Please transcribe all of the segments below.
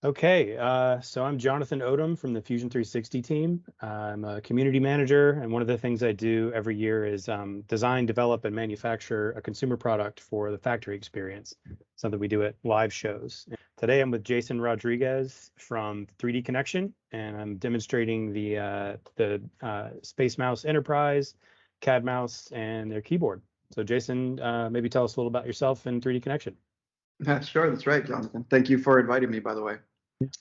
Okay, so I'm Jonathan Odom from the Fusion 360 team. I'm a community manager, and one of the things I do every year is design, develop, and manufacture a consumer product for the factory experience, something we do at live shows. Today, I'm with Jason Rodriguez from 3Dconnexion, and I'm demonstrating the SpaceMouse Enterprise, CadMouse, and their keyboard. So, Jason, maybe tell us a little about yourself and 3Dconnexion. Sure, that's right, Jonathan. Thank you for inviting me, by the way.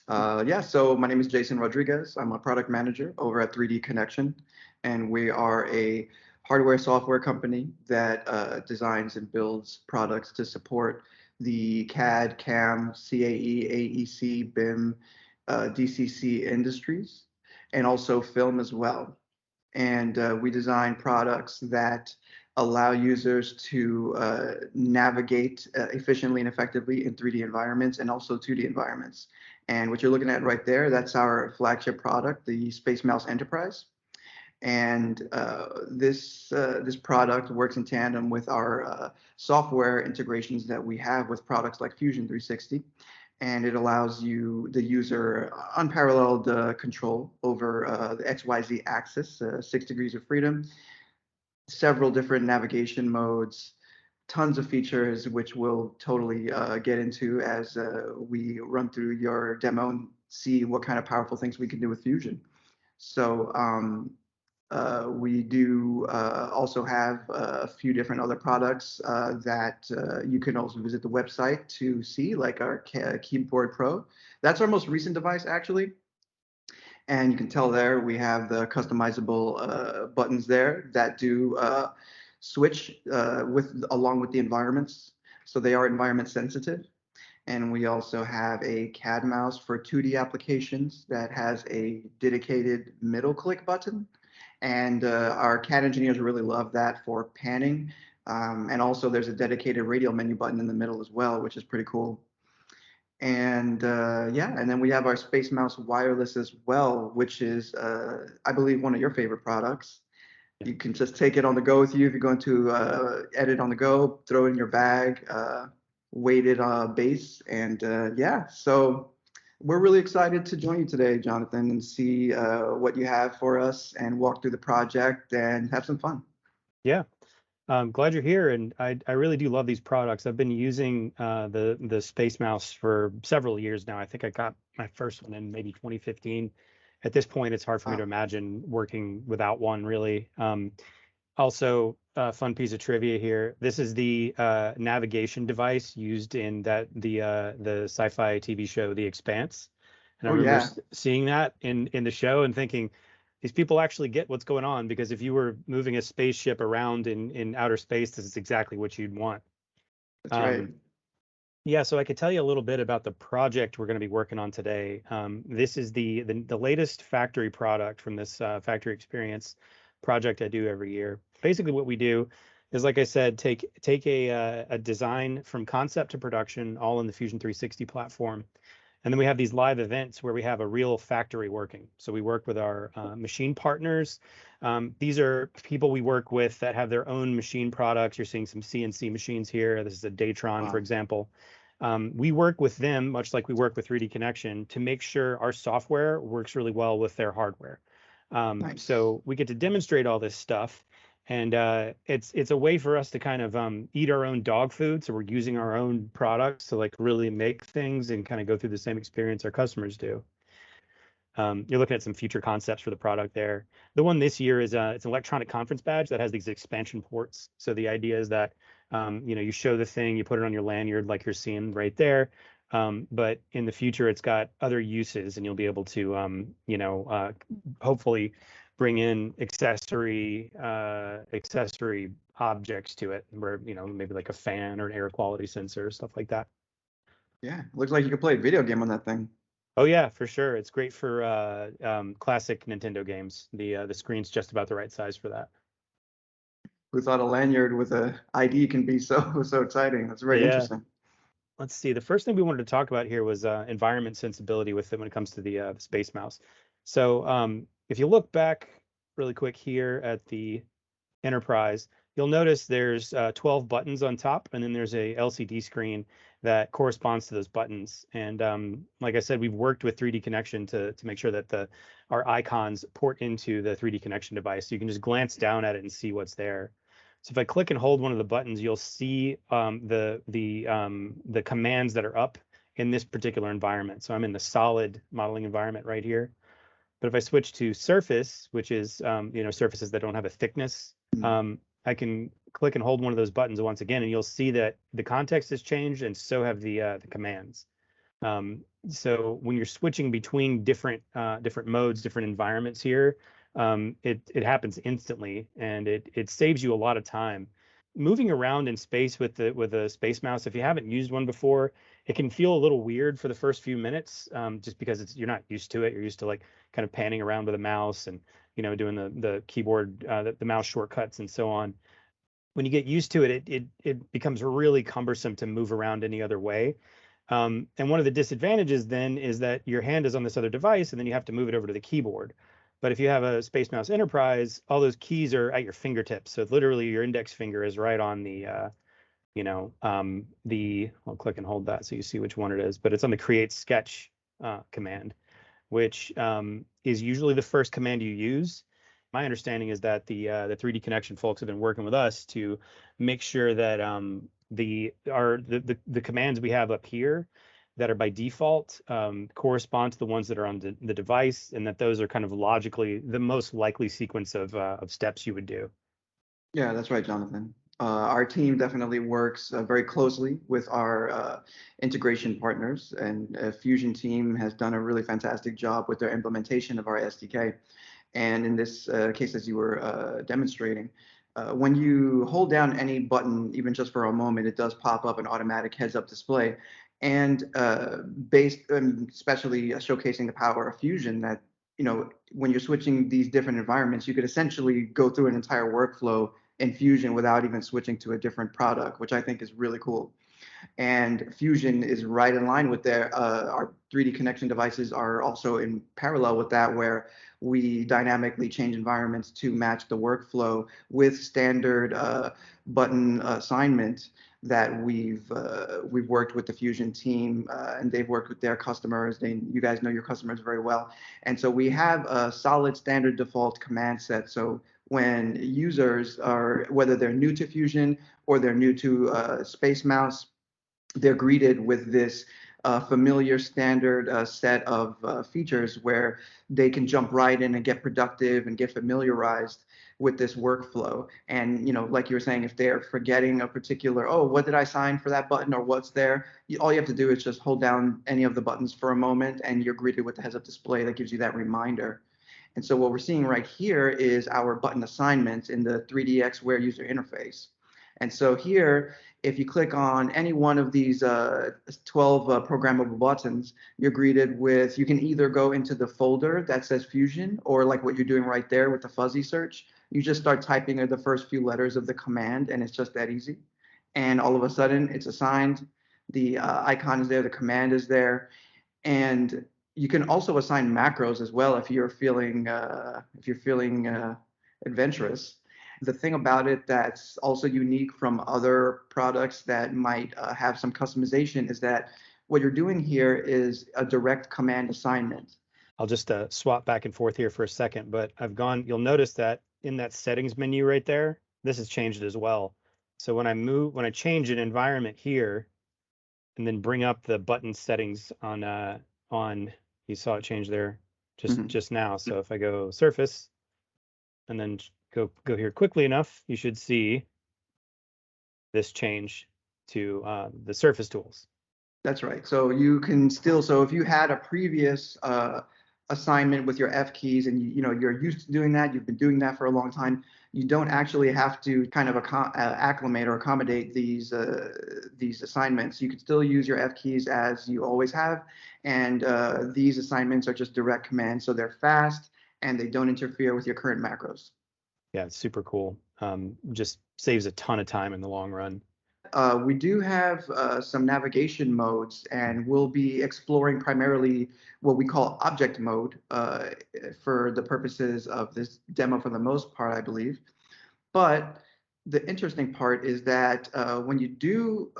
Yeah, so my name is Jason Rodriguez. I'm a product manager over at 3Dconnexion, and we are a hardware software company that designs and builds products to support the CAD, CAM, CAE, AEC, BIM, DCC industries, and also film as well. And we design products that allow users to navigate efficiently and effectively in 3D environments and also 2D environments. And what you're looking at right there, that's our flagship product, the SpaceMouse Enterprise. And this product works in tandem with our software integrations that we have with products like Fusion 360. And it allows the user unparalleled control over the XYZ axis, 6 degrees of freedom, several different navigation modes, tons of features, which we'll totally get into as we run through your demo and see what kind of powerful things we can do with Fusion. So we do also have a few different other products that you can also visit the website to see, like our Keyboard Pro. That's our most recent device, actually. And you can tell there we have the customizable buttons there that do switch along with the environments. So they are environment sensitive. And we also have a CadMouse for 2D applications that has a dedicated middle click button. And our CAD engineers really love that for panning. And also there's a dedicated radial menu button in the middle as well, which is pretty cool. And yeah, and then we have our SpaceMouse wireless as well, which is, I believe, one of your favorite products. You can just take it on the go with you if you're going to edit on the go, throw it in your bag, weighted base. And yeah, so we're really excited to join you today, Jonathan, and see what you have for us and walk through the project and have some fun. Yeah. I'm glad you're here, and I really do love these products. I've been using the SpaceMouse for several years now. I think I got my first one in maybe 2015. At this point, it's hard for me to imagine working without one, really. Also, a fun piece of trivia here. This is the navigation device used in the sci-fi TV show The Expanse. And I remember seeing that in the show and thinking, these people actually get what's going on, because if you were moving a spaceship around in outer space, this is exactly what you'd want. That's right. Yeah, so I could tell you a little bit about the project we're going to be working on today. This is the latest factory product from this factory experience project I do every year. Basically, what we do is, like I said, take a design from concept to production, all in the Fusion 360 platform. And then we have these live events where we have a real factory working. So we work with our machine partners. These are people we work with that have their own machine products. You're seeing some CNC machines here. This is a Datron, for example. We work with them, much like we work with 3Dconnexion, to make sure our software works really well with their hardware. Nice. So we get to demonstrate all this stuff. And it's a way for us to kind of eat our own dog food. So we're using our own products to like really make things and kind of go through the same experience our customers do. You're looking at some future concepts for the product there. The one this year is it's an electronic conference badge that has these expansion ports. So the idea is that you show the thing, you put it on your lanyard like you're seeing right there. But in the future, it's got other uses, and you'll be able to hopefully bring in accessory objects to it, where maybe like a fan or an air quality sensor, stuff like that. Yeah, looks like you could play a video game on that thing. Oh yeah, for sure. It's great for classic Nintendo games. The screen's just about the right size for that. Who thought a lanyard with a ID can be so exciting? That's very interesting. Let's see. The first thing we wanted to talk about here was environment sensibility with it when it comes to the SpaceMouse. So if you look back really quick here at the Enterprise, you'll notice there's 12 buttons on top, and then there's a LCD screen. that corresponds to those buttons. And like I said, we've worked with 3Dconnexion to make sure that our icons port into the 3Dconnexion device. So you can just glance down at it and see what's there. So if I click and hold one of the buttons, you'll see the commands that are up in this particular environment. So I'm in the solid modeling environment right here. But if I switch to surface, which is surfaces that don't have a thickness, I can click and hold one of those buttons once again, and you'll see that the context has changed, and so have the commands. So when you're switching between different modes, different environments here, it happens instantly, and it saves you a lot of time. Moving around in space with a SpaceMouse, if you haven't used one before, it can feel a little weird for the first few minutes, just because you're not used to it. You're used to like kind of panning around with a mouse and doing the keyboard, the mouse shortcuts and so on. When you get used to it, it becomes really cumbersome to move around any other way. And one of the disadvantages then is that your hand is on this other device, and then you have to move it over to the keyboard. But if you have a SpaceMouse Enterprise, all those keys are at your fingertips. So literally your index finger is right on I'll click and hold that so you see which one it is, but it's on the create sketch command, which is usually the first command you use. My understanding is that the 3Dconnexion folks have been working with us to make sure that the commands we have up here that are by default correspond to the ones that are on the device, and that those are kind of logically the most likely sequence of steps you would do. Yeah, that's right, Jonathan. Our team definitely works very closely with our integration partners, and Fusion team has done a really fantastic job with their implementation of our SDK. And in this case, as you were demonstrating, when you hold down any button, even just for a moment, it does pop up an automatic heads-up display. And especially showcasing the power of Fusion, that when you're switching these different environments, you could essentially go through an entire workflow in Fusion without even switching to a different product, which I think is really cool. And Fusion is right in line with our 3Dconnexion devices are also in parallel with that, where we dynamically change environments to match the workflow with standard button assignment that we've worked with the Fusion team, and they've worked with their customers. You guys know your customers very well. And so we have a solid standard default command set. So when users are, whether they're new to Fusion or they're new to SpaceMouse, they're greeted with this familiar standard set of features where they can jump right in and get productive and get familiarized with this workflow. And like you were saying, if they're forgetting a particular, oh, what did I sign for that button, or what's there, all you have to do is just hold down any of the buttons for a moment, and you're greeted with the heads-up display that gives you that reminder. And so what we're seeing right here is our button assignments in the 3DXware user interface. And so here, if you click on any one of these 12 programmable buttons, you're greeted with, you can either go into the folder that says Fusion, or like what you're doing right there with the fuzzy search, you just start typing the first few letters of the command, and it's just that easy. And all of a sudden, it's assigned. The icon is there, the command is there, and you can also assign macros as well if you're feeling adventurous. The thing about it that's also unique from other products that might have some customization is that what you're doing here is a direct command assignment. I'll just swap back and forth here for a second, but you'll notice that in that settings menu right there, this has changed as well. So when I change an environment here and then bring up the button settings on, you saw it change there just now. So if I go surface and then go here quickly enough, you should see this change to the surface tools. That's right. So you can still, so if you had a previous assignment with your F keys, and you're used to doing that, you've been doing that for a long time, you don't actually have to kind of acclimate or accommodate these assignments. You can still use your F keys as you always have, and these assignments are just direct commands, so they're fast and they don't interfere with your current macros. Yeah, it's super cool. Just saves a ton of time in the long run. We do have some navigation modes, and we'll be exploring primarily what we call object mode for the purposes of this demo for the most part, I believe. But the interesting part is that when you do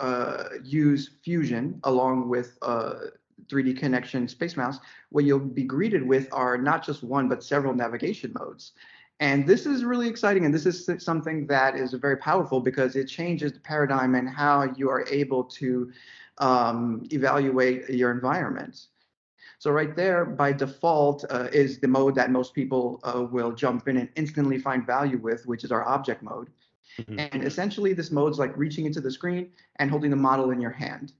use Fusion along with 3Dconnexion SpaceMouse, what you'll be greeted with are not just one, but several navigation modes. And this is really exciting. And this is something that is very powerful because it changes the paradigm and how you are able to evaluate your environment. So right there, by default, is the mode that most people will jump in and instantly find value with, which is our object mode. Mhm. And essentially, this mode's like reaching into the screen and holding the model in your hand.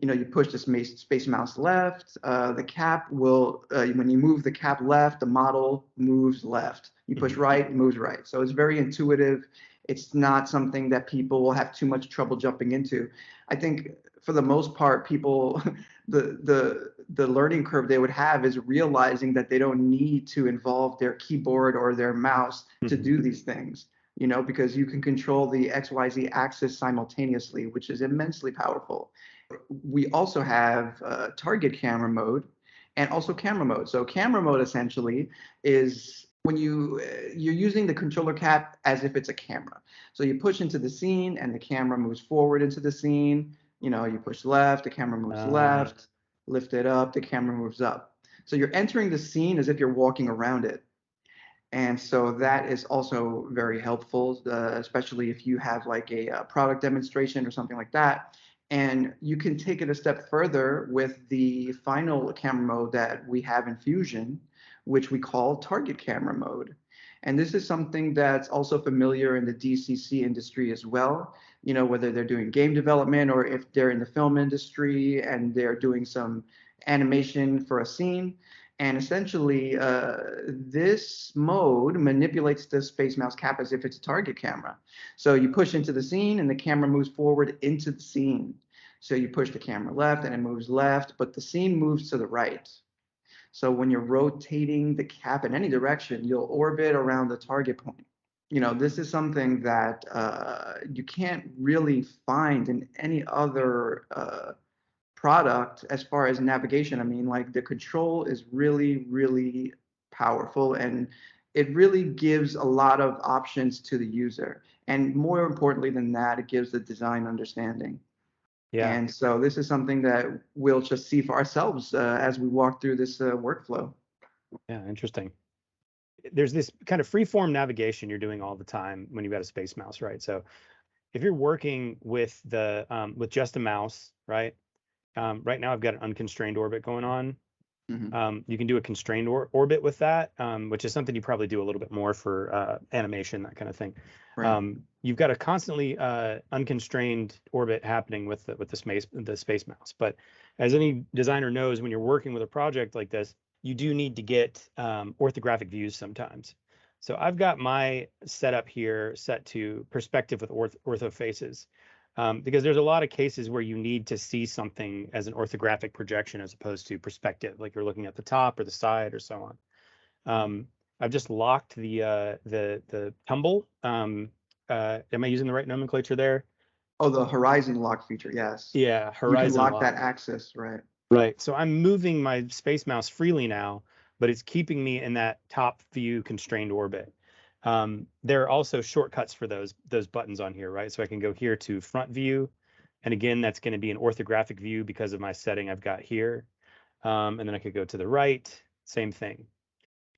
You push the SpaceMouse left, the cap will, when you move the cap left, the model moves left. You push right, it moves right. So it's very intuitive. It's not something that people will have too much trouble jumping into. I think for the most part, people, the learning curve they would have is realizing that they don't need to involve their keyboard or their mouse to do these things. Because you can control the XYZ axis simultaneously, which is immensely powerful. We also have target camera mode and also camera mode. So camera mode essentially is when you're using the controller cap as if it's a camera. So you push into the scene and the camera moves forward into the scene. You push left, the camera moves left, lift it up, the camera moves up. So you're entering the scene as if you're walking around it. And so that is also very helpful, especially if you have like a product demonstration or something like that. And you can take it a step further with the final camera mode that we have in Fusion, which we call target camera mode. And this is something that's also familiar in the DCC industry as well, whether they're doing game development or if they're in the film industry and they're doing some animation for a scene. And essentially, this mode manipulates the SpaceMouse cap as if it's a target camera. So you push into the scene and the camera moves forward into the scene. So you push the camera left and it moves left, but the scene moves to the right. So when you're rotating the cap in any direction, you'll orbit around the target point. This is something that you can't really find in any other product as far as navigation. I mean, like the control is really, really powerful and it really gives a lot of options to the user. And more importantly than that, it gives the design understanding. Yeah. And so this is something that we'll just see for ourselves as we walk through this workflow. Yeah. Interesting. There's this kind of free-form navigation you're doing all the time when you've got a SpaceMouse, right? So if you're working with with just a mouse, right? Right now I've got an unconstrained orbit going on. You can do a constrained orbit with that, which is something you probably do a little bit more for animation, that kind of thing. Right. You've got a constantly unconstrained orbit happening with the SpaceMouse. But as any designer knows, when you're working with a project like this, you do need to get orthographic views sometimes. So I've got my setup here set to perspective with ortho faces. Because there's a lot of cases where you need to see something as an orthographic projection as opposed to perspective, like you're looking at the top or the side or so on. I've just locked the tumble. Am I using the right nomenclature there? Oh, the horizon lock feature, yes. Yeah, You can horizon lock lock. that axis, right? Right. So I'm moving my SpaceMouse freely now, but it's keeping me in that top view constrained orbit. There are also shortcuts for those buttons on here, right? So I can go here to front view. And again, that's going to be an orthographic view because of my setting I've got here. And then I could go to the right, same thing.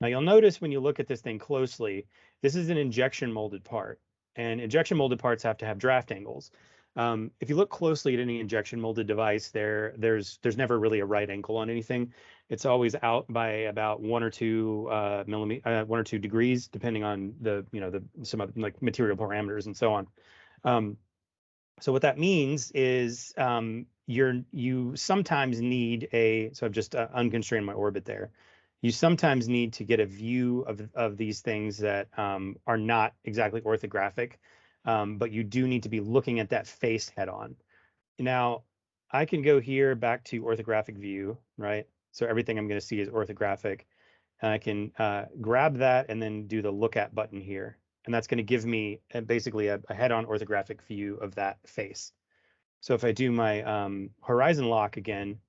Now you'll notice when you look at this thing closely, this is an injection molded part. And injection molded parts have to have draft angles. If you look closely at any injection molded device, there's never really a right angle on anything. It's always out by about 1 or 2 degrees, depending on some of like material parameters and so on. So what that means is you sometimes need so I've just unconstrained my orbit there. You sometimes need to get a view of these things that are not exactly orthographic, but you do need to be looking at that face head on. Now, I can go here back to orthographic view, right? So everything I'm going to see is orthographic. And I can grab that and then do the look at button here. And that's going to give me basically a head-on orthographic view of that face. So if I do my horizon lock again,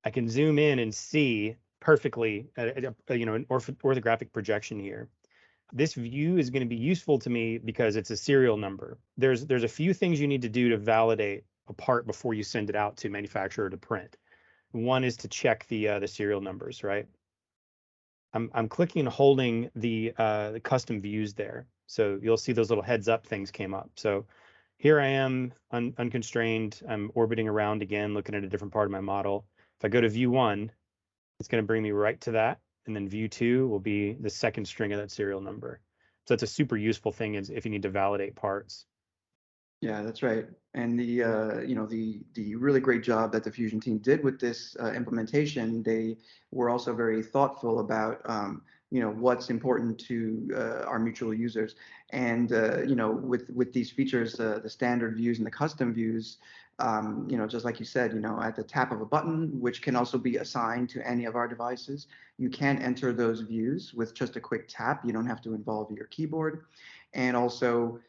I can zoom in and see perfectly, an orthographic projection here. This view is going to be useful to me because it's a serial number. There's a few things you need to do to validate a part before you send it out to manufacturer to print. One is to check the serial numbers, right? I'm clicking and holding the custom views there. So you'll see those little heads up things came up. So here I am unconstrained. I'm orbiting around again, looking at a different part of my model. If I go to view 1, it's going to bring me right to that. And then view 2 will be the second string of that serial number. So it's a super useful thing is if you need to validate parts. Yeah, that's right. And the really great job that the Fusion team did with this implementation, they were also very thoughtful about what's important to our mutual users. And with these features, the standard views and the custom views, just like you said, at the tap of a button, which can also be assigned to any of our devices, you can enter those views with just a quick tap. You don't have to involve your keyboard. And also,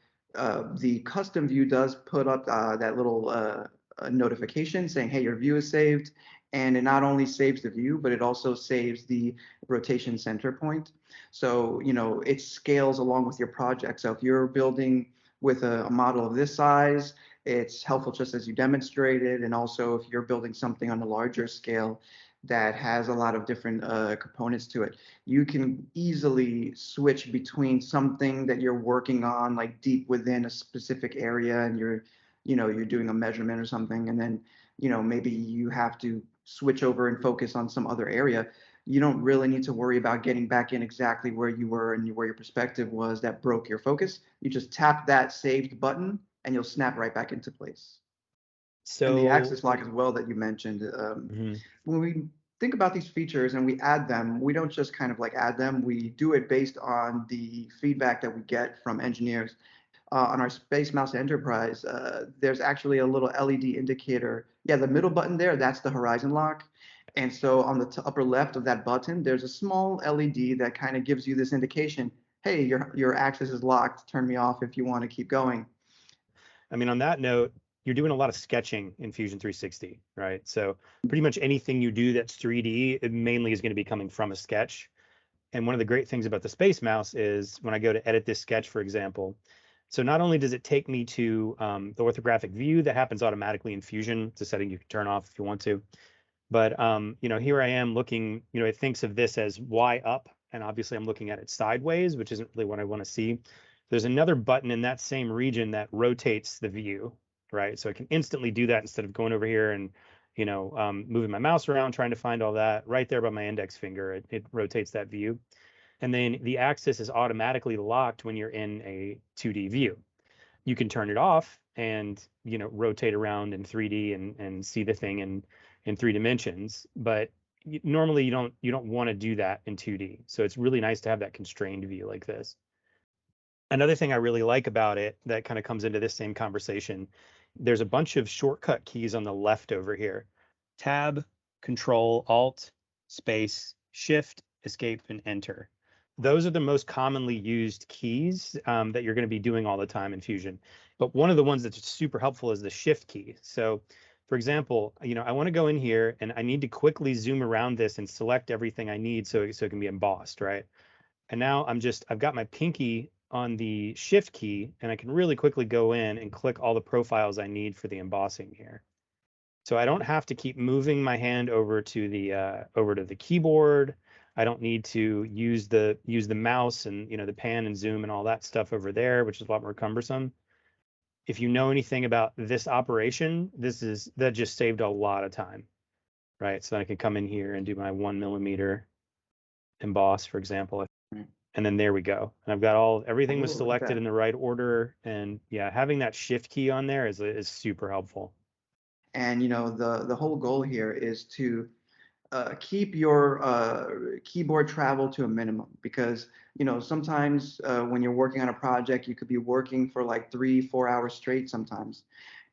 the custom view does put up that little notification saying, hey, your view is saved. And it not only saves the view, but it also saves the rotation center point. So, it scales along with your project. So if you're building with a model of this size, it's helpful just as you demonstrated. And also if you're building something on a larger scale that has a lot of different components to it, you can easily switch between something that you're working on, like deep within a specific area, and you're doing a measurement or something, and then, maybe you have to switch over and focus on some other area. You don't really need to worry about getting back in exactly where you were and where your perspective was that broke your focus. You just tap that saved button and you'll snap right back into place. And the So axis lock as well that you mentioned. mhm. When we think about these features and we add them, we don't just kind of like add them. We do it based on the feedback that we get from engineers. On our SpaceMouse Enterprise, there's actually a little LED indicator. Yeah, the middle button there, that's the horizon lock. And so on the upper left of that button, there's a small LED that kind of gives you this indication, hey, your axis is locked. Turn me off if you want to keep going. I mean, on that note, you're doing a lot of sketching in Fusion 360, right? So pretty much anything you do that's 3D, it mainly is going to be coming from a sketch. And one of the great things about the SpaceMouse is when I go to edit this sketch, for example, so not only does it take me to the orthographic view that happens automatically in Fusion, it's a setting you can turn off if you want to, but here I am looking, it thinks of this as Y up, and obviously I'm looking at it sideways, which isn't really what I want to see. There's another button in that same region that rotates the view, right? So I can instantly do that instead of going over here and moving my mouse around trying to find all that. Right there by my index finger, it rotates that view. And then the axis is automatically locked when you're in a 2D view. You can turn it off and rotate around in 3D and see the thing in 3 dimensions, but normally you don't want to do that in 2D. So it's really nice to have that constrained view like this. Another thing I really like about it that kind of comes into this same conversation, there's a bunch of shortcut keys on the left over here. Tab, Control, Alt, Space, Shift, Escape, and Enter. Those are the most commonly used keys that you're going to be doing all the time in Fusion. But one of the ones that's super helpful is the Shift key. So for example, I want to go in here and I need to quickly zoom around this and select everything I need so it can be embossed, right? And now I've got my pinky on the Shift key, and I can really quickly go in and click all the profiles I need for the embossing here. So I don't have to keep moving my hand over to the keyboard. I don't need to use the mouse and the pan and zoom and all that stuff over there, which is a lot more cumbersome. If you know anything about this operation, that just saved a lot of time, right? So I can come in here and do my 1mm emboss, for example. And then there we go. And I've got everything was selected in the right order. And yeah, having that Shift key on there is super helpful. And the whole goal here is to keep your keyboard travel to a minimum, because sometimes when you're working on a project, you could be working for like 3-4 hours straight sometimes,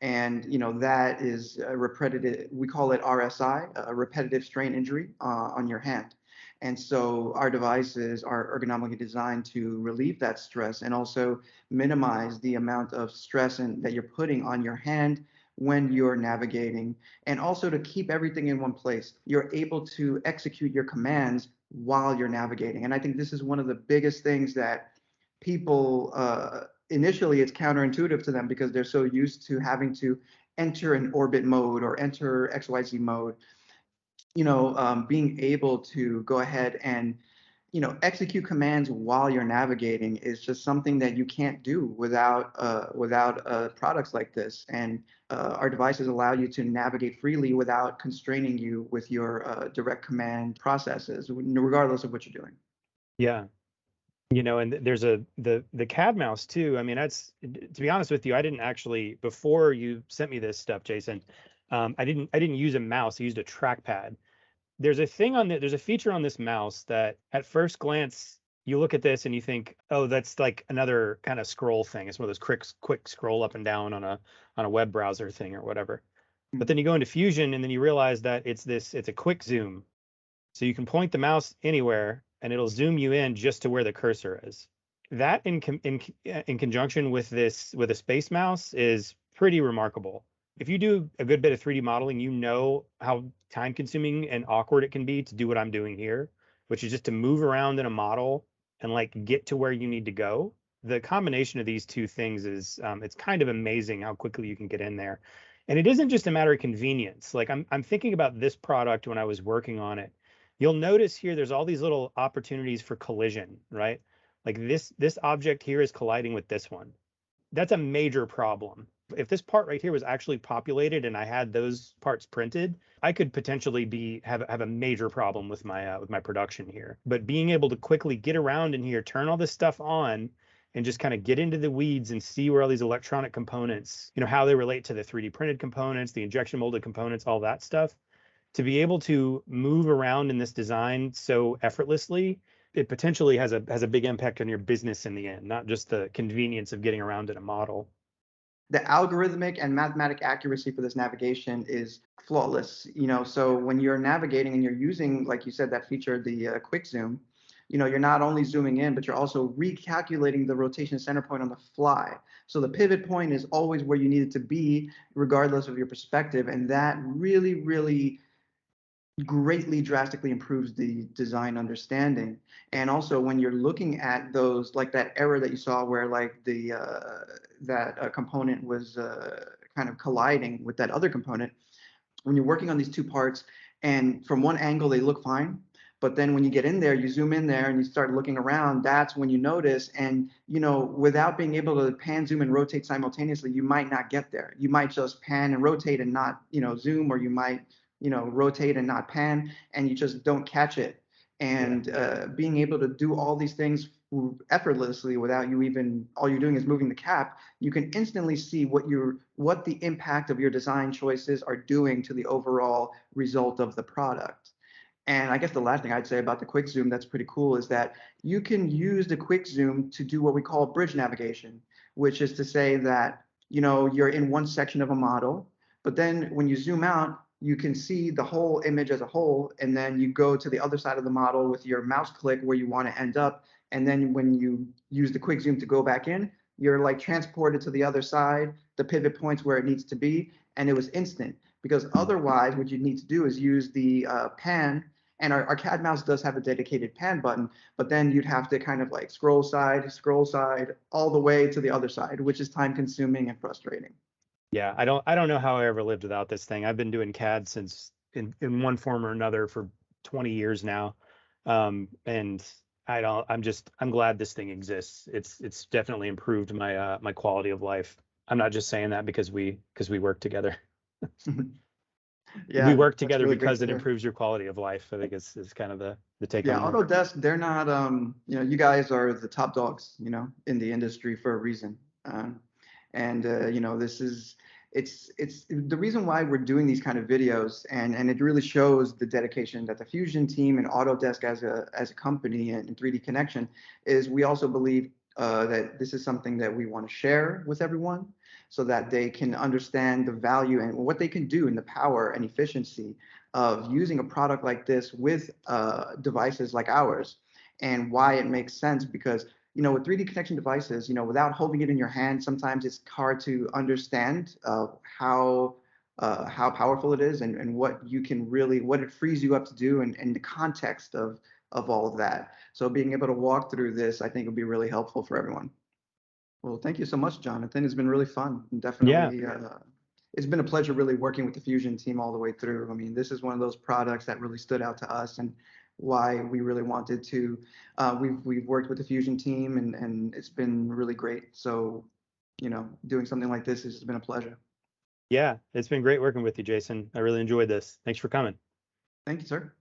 and that is repetitive. We call it RSI, a repetitive strain injury on your hand. And so our devices are ergonomically designed to relieve that stress and also minimize the amount of stress that you're putting on your hand when you're navigating, and also to keep everything in one place. You're able to execute your commands while you're navigating. And I think this is one of the biggest things that people initially it's counterintuitive to them because they're so used to having to enter an orbit mode or enter XYZ mode. Being able to go ahead and execute commands while you're navigating is just something that you can't do without products like this. And our devices allow you to navigate freely without constraining you with your direct command processes, regardless of what you're doing. Yeah. And there's the CadMouse too. I mean, to be honest with you, I didn't actually, before you sent me this stuff, Jason, I didn't use a mouse. I used a trackpad. There's a feature on this mouse that at first glance you look at this and you think, oh, that's like another kind of scroll thing. It's one of those quick scroll up and down on a web browser thing or whatever. But then you go into Fusion and then you realize that it's a quick zoom. So you can point the mouse anywhere and it'll zoom you in just to where the cursor is. That in conjunction with a SpaceMouse is pretty remarkable. If you do a good bit of 3D modeling, you know how time consuming and awkward it can be to do what I'm doing here, which is just to move around in a model and like get to where you need to go. The combination of these two things is it's kind of amazing how quickly you can get in there. And it isn't just a matter of convenience. Like I'm thinking about this product when I was working on it. You'll notice here there's all these little opportunities for collision, right? Like this object here is colliding with this one. That's a major problem. If this part right here was actually populated and I had those parts printed, I could potentially have a major problem with my production here. But being able to quickly get around in here, turn all this stuff on, and just kind of get into the weeds and see where all these electronic components, how they relate to the 3D printed components, the injection molded components, all that stuff, to be able to move around in this design so effortlessly, it potentially has a big impact on your business in the end, not just the convenience of getting around in a model. The algorithmic and mathematic accuracy for this navigation is flawless. So when you're navigating and you're using, like you said, that feature, the quick zoom, you're not only zooming in, but you're also recalculating the rotation center point on the fly. So the pivot point is always where you need it to be, regardless of your perspective. And that really, really greatly drastically improves the design understanding. And also when you're looking at those, like that error that you saw where like that component was kind of colliding with that other component, when you're working on these two parts and from one angle they look fine, but then when you get in there, you zoom in there and you start looking around, that's when you notice. And without being able to pan, zoom, and rotate simultaneously, you might not get there. You might just pan and rotate and not zoom, or you might rotate and not pan, and you just don't catch it. And being able to do all these things effortlessly without all you're doing is moving the cap, you can instantly see what the impact of your design choices are doing to the overall result of the product. And I guess the last thing I'd say about the quick zoom that's pretty cool is that you can use the quick zoom to do what we call bridge navigation, which is to say that you're in one section of a model, but then when you zoom out, you can see the whole image as a whole, and then you go to the other side of the model with your mouse click where you want to end up. And then when you use the quick zoom to go back in, you're like transported to the other side, the pivot points where it needs to be, and it was instant. Because otherwise, what you need to do is use the pan, and our CadMouse does have a dedicated pan button, but then you'd have to kind of like scroll side, all the way to the other side, which is time consuming and frustrating. Yeah, I don't know how I ever lived without this thing. I've been doing CAD since in one form or another for 20 years now. And I'm glad this thing exists. It's definitely improved my quality of life. I'm not just saying that because we work together. Yeah, we work that's together really great because to it hear. improves your quality of life. I think is kind of the take Yeah, home there. Autodesk, they're not, you guys are the top dogs, in the industry for a reason. And it's the reason why we're doing these kind of videos, and it really shows the dedication that the Fusion team and Autodesk as a company and 3Dconnexion is. We also believe that this is something that we want to share with everyone so that they can understand the value and what they can do and the power and efficiency of using a product like this with devices like ours, and why it makes sense. Because with 3Dconnexion devices, without holding it in your hand, sometimes it's hard to understand how powerful it is, and what it frees you up to do, and the context of of all of that. So being able to walk through this, I think would be really helpful for everyone. Well, thank you so much, Jonathan. It's been really fun. And Yeah. definitely, it's been a pleasure really working with the Fusion team all the way through. I mean, this is one of those products that really stood out to us and why we really wanted to. We've worked with the Fusion team and it's been really great. So, doing something like this has been a pleasure. Yeah. It's been great working with you, Jason. I really enjoyed this. Thanks for coming. Thank you, sir.